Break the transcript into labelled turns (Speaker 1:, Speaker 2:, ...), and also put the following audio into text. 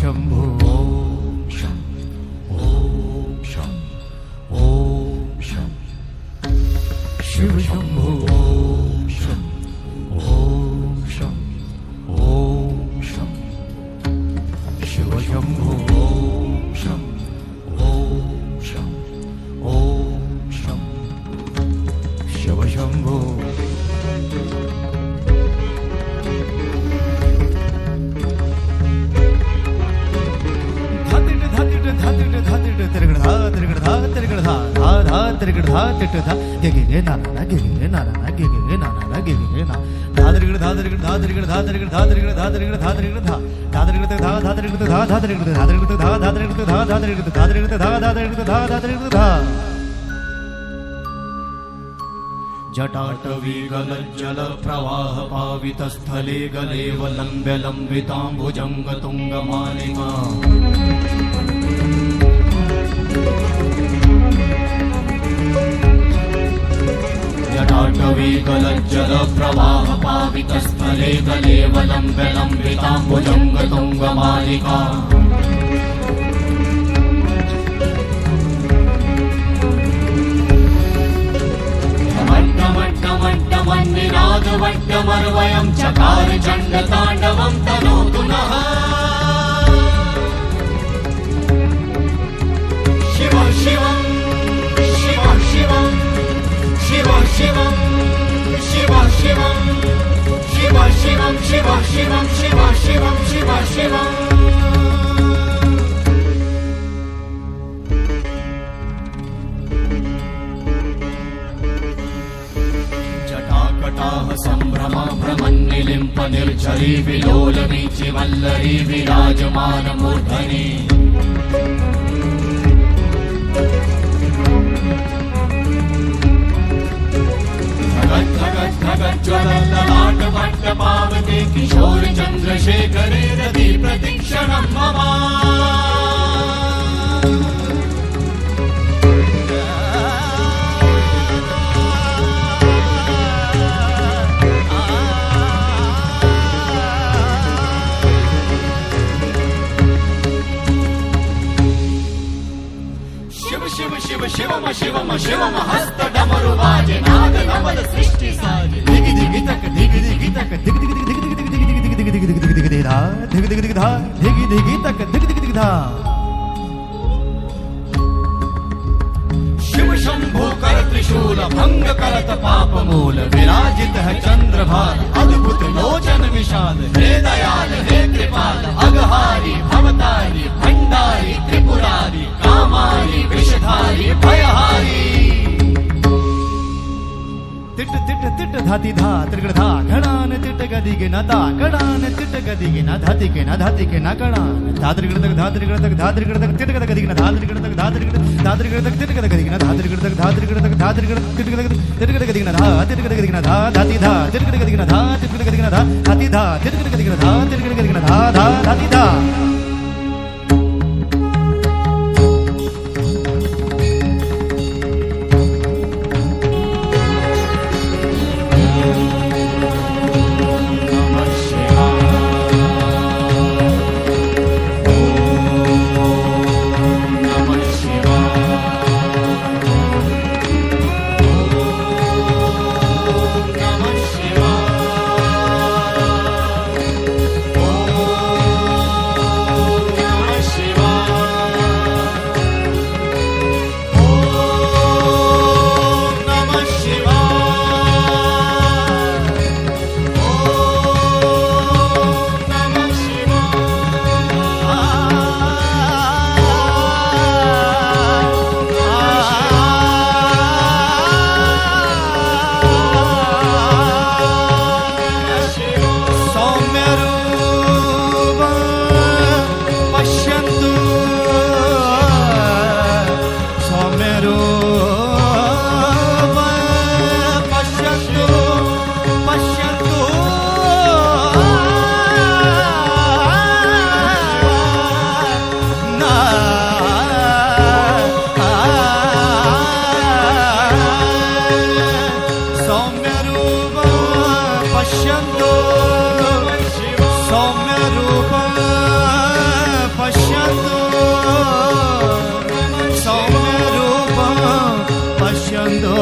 Speaker 1: शंभो ओम शं ओम शं ओम शं शिव शंभो ओम शं ओम शं ओम शं शिव शंभो ओम शं ओम शं ओम शं शिव शंभो जटाटवीगलज्जल प्रवाह पावितस्थले गलेव लम्ब्य लम्बिताम्बुजङ्ग तुङ्गमालिका जटाटवीगलज्जल प्रवाह पावितस्थले गलेव लम्ब्य लम्बिताम्बुजङ्ग तुङ्गमालिका वट्टमर्वयं चकार चण्डताण्डवं तनोतु नः शिव शिवं शिव शिवं शिव शिवं शिव शिवं शिव शिवं शिव शिवं शिव शिवं शिव शिवं सम्भ्रमा भ्रमन्निलिम्प निर्झरी विलोलवीचि वल्लरी विराजमानमूर्धनि ज्वलल्ललाटवट्टपावते किशोर चन्द्रशेखरे रति प्रतीक्षणं मम शिव शिवम शिवम शिवम हस्त डमरु बाजे नाद नवल सृष्टि साजे दिगि दिगि तक दिगि दिगि तक दिगि दिगि दिगि दिगि दिगि दिगि दिगि दिगि दिगि दिगि धा दिगि दिगि दिगि धा दिगि दिगि तक दिगि दिगि दिगि धा शिव शंभो कर त्रिशूल भंग करत पाप मूल विराजित है चंद्रभार अद्भुत लोचन विशाल हे दयाल हे कृपाल अघहारी भवतारी भंडारी त्रिपुरारी कामारी विषधारी भयहारी तिट तिट तिट धाति धा त्रिगण धा घणान तिट गदि के न ता घणान तिट गदि के न धाति के न धाति के न घणान धा त्रिगण तक धा त्रिगण तक धा त्रिगण तक तिट गदि के न धा त्रिगण तक धा त्रिगण तक तिट गदि के न धा त्रिगण तक धा त्रिगण तक धा त्रिगण तिट गदि के न धा तिट गदि के न धा धाति धा तिट गदि के न धा तिट गदि के न धा धाति धा तिट गदि के न धा तिट गदि के न धा धा धाति धा ಬಂದೋ